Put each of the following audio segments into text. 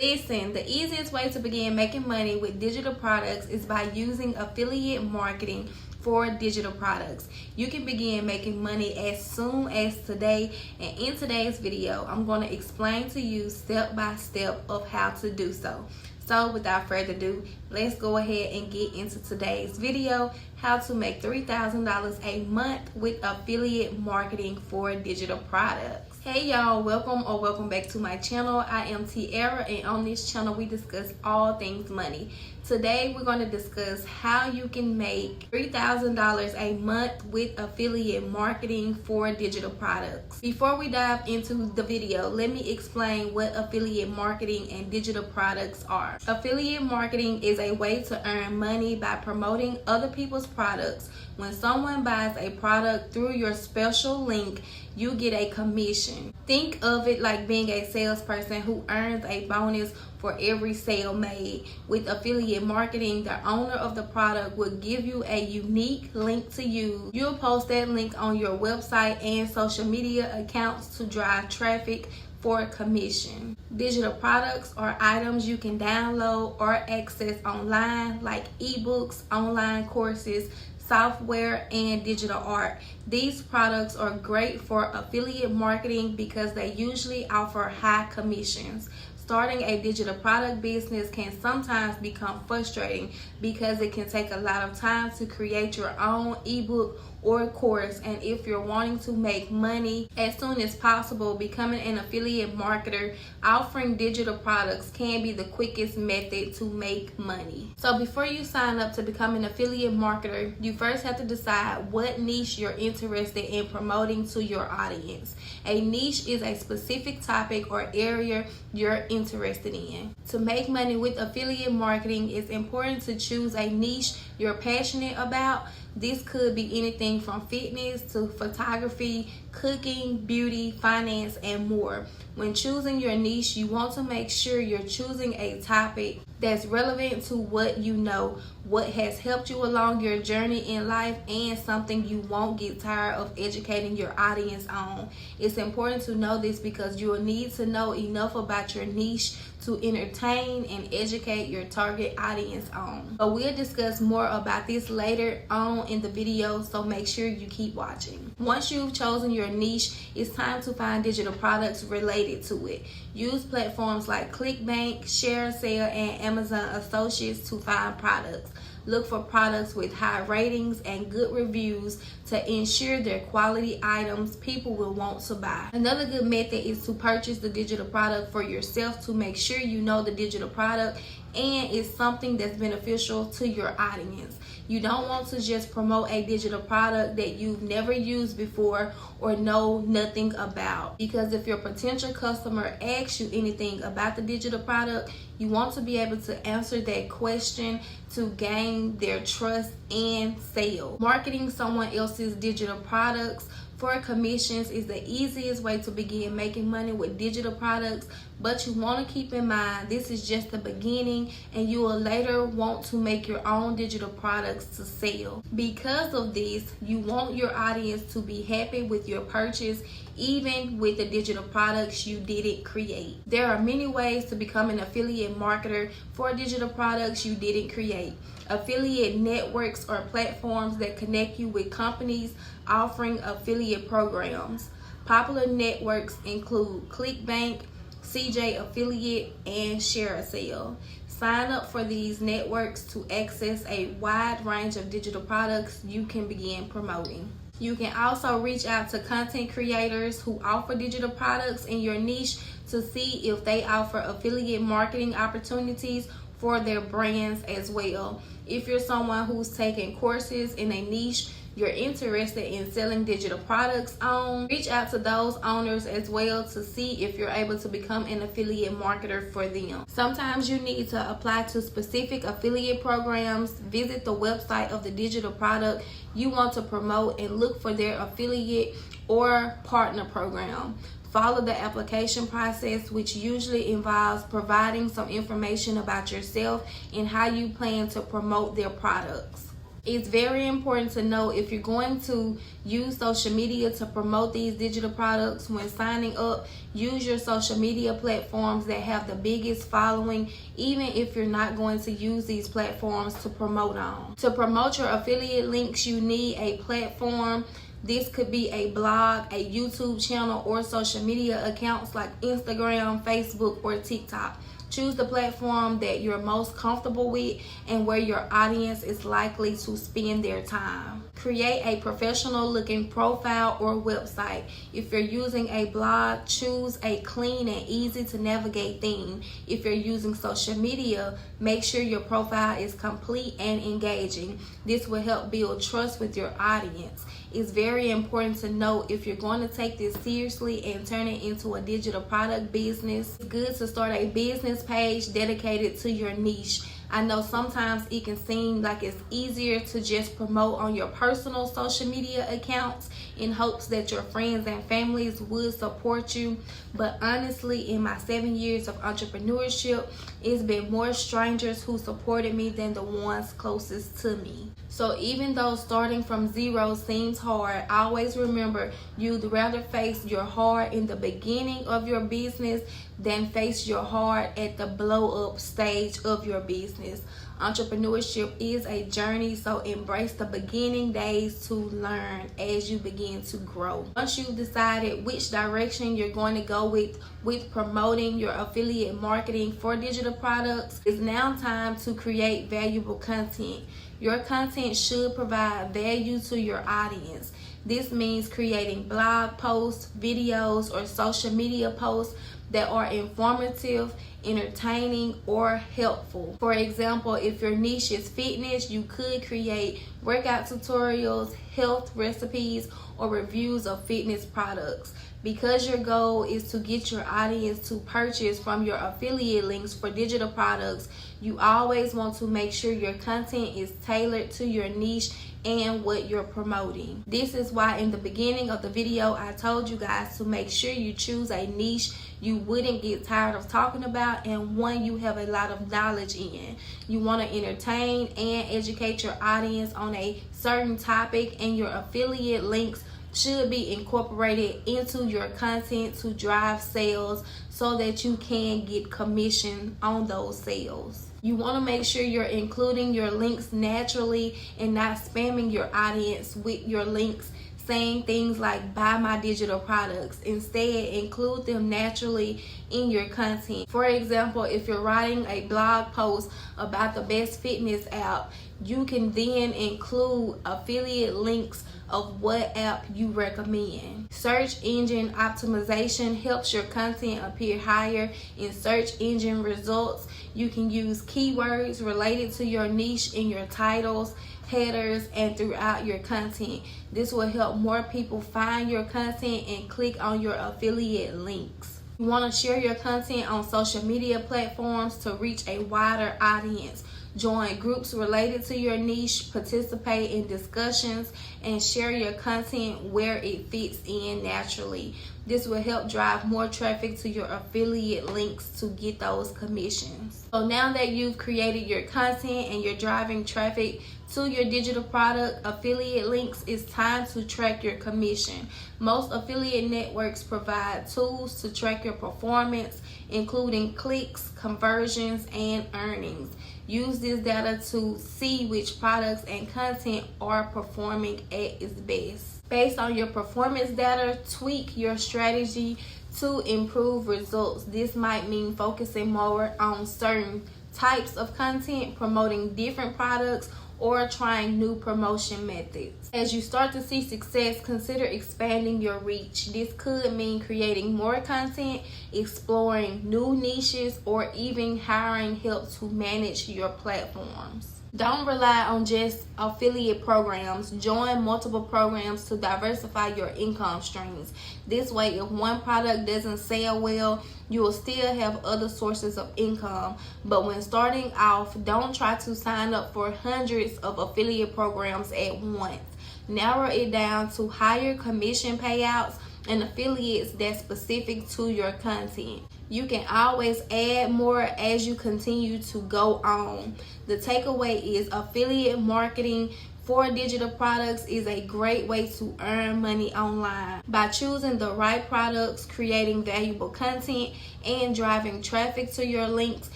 Listen, the easiest way to begin making money with digital products is by using affiliate marketing for digital products. You can begin making money as soon as today, and in today's video, I'm going to explain to you step by step of how to do so. So without further ado, let's go ahead and get into today's video, how to make $3,000 a month with affiliate marketing for digital products. Hey y'all, welcome back to my channel. I am Tiara, and on this channel we discuss all things money. Today we're going to discuss how you can make $3,000 a month with affiliate marketing for digital products. Before we dive into the video, let me explain what affiliate marketing and digital products are. Affiliate marketing is a way to earn money by promoting other people's products. When someone buys a product through your special link, you get a commission. Think of it like being a salesperson who earns a bonus for every sale made. With affiliate marketing, the owner of the product will give you a unique link to use. You'll post that link on your website and social media accounts to drive traffic for commission. Digital products are items you can download or access online, like ebooks, online courses, software, and digital art. These products are great for affiliate marketing because they usually offer high commissions. Starting a digital product business can sometimes become frustrating because it can take a lot of time to create your own ebook or course, and if you're wanting to make money as soon as possible, becoming an affiliate marketer offering digital products can be the quickest method to make money. So before you sign up to become an affiliate marketer, you first have to decide what niche you're interested in promoting to your audience. A niche is a specific topic or area you're interested in. To make money with affiliate marketing, it's important to choose a niche you're passionate about. This could be anything from fitness to photography, cooking, beauty, finance, and more. When choosing your niche, you want to make sure you're choosing a topic that's relevant to what you know, what has helped you along your journey in life, and something you won't get tired of educating your audience on. It's important to know this because you will need to know enough about your niche to entertain and educate your target audience on. But we'll discuss more about this later on in the video, so make sure you keep watching. Once you've chosen your niche, it's time to find digital products related to it. Use platforms like ClickBank, ShareASale, and Amazon Associates to find products. Look for products with high ratings and good reviews to ensure they're quality items people will want to buy. Another good method is to purchase the digital product for yourself to make sure you know the digital product and it's something that's beneficial to your audience. You don't want to just promote a digital product that you've never used before or know nothing about, because if your potential customer asks you anything about the digital product, you want to be able to answer that question to gain their trust and sale. Marketing someone else's digital products for commissions is the easiest way to begin making money with digital products, but you want to keep in mind this is just the beginning and you will later want to make your own digital products to sell. Because of this, you want your audience to be happy with your purchase even with the digital products you didn't create. There are many ways to become an affiliate marketer for digital products you didn't create. Affiliate networks are platforms that connect you with companies offering affiliate programs. Popular networks include ClickBank, CJ Affiliate, and ShareASale. Sign up for these networks to access a wide range of digital products you can begin promoting. You can also reach out to content creators who offer digital products in your niche to see if they offer affiliate marketing opportunities for their brands as well. If you're someone who's taking courses in a niche you're interested in selling digital products on, reach out to those owners as well to see if you're able to become an affiliate marketer for them. Sometimes you need to apply to specific affiliate programs. Visit the website of the digital product you want to promote and look for their affiliate or partner program. Follow the application process, which usually involves providing some information about yourself and how you plan to promote their products. It's very important to know if you're going to use social media to promote these digital products. When signing up, use your social media platforms that have the biggest following, even if you're not going to use these platforms to promote on. To promote your affiliate links, you need a platform. This could be a blog, a YouTube channel, or social media accounts like Instagram, Facebook, or TikTok. Choose the platform that you're most comfortable with and where your audience is likely to spend their time. Create a professional looking profile or website. If you're using a blog, choose a clean and easy to navigate theme. If you're using social media, make sure your profile is complete and engaging. This will help build trust with your audience. It's very important to know if you're going to take this seriously and turn it into a digital product business. It's good to start a business page dedicated to your niche. I know sometimes it can seem like it's easier to just promote on your personal social media accounts in hopes that your friends and families would support you. But honestly, in my 7 years of entrepreneurship, it's been more strangers who supported me than the ones closest to me. So even though starting from zero seems hard, always remember you'd rather face your hard in the beginning of your business than face your hard at the blow up stage of your business. Entrepreneurship is a journey, so embrace the beginning days to learn as you begin to grow. Once you've decided which direction you're going to go with promoting your affiliate marketing for digital products, it's now time to create valuable content. Your content should provide value to your audience. This means creating blog posts, videos, or social media posts that are informative, entertaining, or helpful. For example, if your niche is fitness, you could create workout tutorials, health recipes, or reviews of fitness products. Because your goal is to get your audience to purchase from your affiliate links for digital products, you always want to make sure your content is tailored to your niche and what you're promoting. This is why in the beginning of the video I told you guys to make sure you choose a niche you wouldn't get tired of talking about and one you have a lot of knowledge in. You want to entertain and educate your audience on a certain topic, and your affiliate links should be incorporated into your content to drive sales so that you can get commission on those sales. You want to make sure you're including your links naturally and not spamming your audience with your links saying things like buy my digital products. Instead, include them naturally in your content. For example, if you're writing a blog post about the best fitness app, you can then include affiliate links of what app you recommend. Search engine optimization helps your content appear higher in search engine results. You can use keywords related to your niche in your titles, headers, and throughout your content. This will help more people find your content and click on your affiliate links. You want to share your content on social media platforms to reach a wider audience. Join groups related to your niche, participate in discussions, and share your content where it fits in naturally. This will help drive more traffic to your affiliate links to get those commissions. So now that you've created your content and you're driving traffic to your digital product affiliate links, it's time to track your commission. Most affiliate networks provide tools to track your performance, including clicks, conversions, and earnings. Use this data to see which products and content are performing at its best. Based on your performance data, tweak your strategy to improve results. This might mean focusing more on certain types of content, promoting different products, or trying new promotion methods. As you start to see success, consider expanding your reach. This could mean creating more content, exploring new niches, or even hiring help to manage your platforms. Don't rely on just affiliate programs. Join multiple programs to diversify your income streams. This way, if one product doesn't sell well, you will still have other sources of income. But when starting off, don't try to sign up for hundreds of affiliate programs at once. Narrow it down to higher commission payouts and affiliates that's specific to your content. You can always add more as you continue to go on. The takeaway is affiliate marketing for digital products is a great way to earn money online. By choosing the right products, creating valuable content, and driving traffic to your links,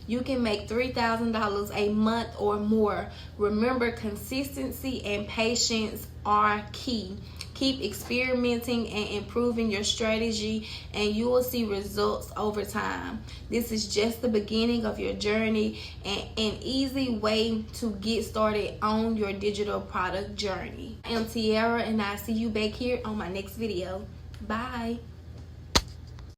you can make $3,000 a month or more. Remember, consistency and patience are key. Keep experimenting and improving your strategy, and you will see results over time. This is just the beginning of your journey and an easy way to get started on your digital product journey. I am Tiara, and I'll see you back here on my next video. Bye.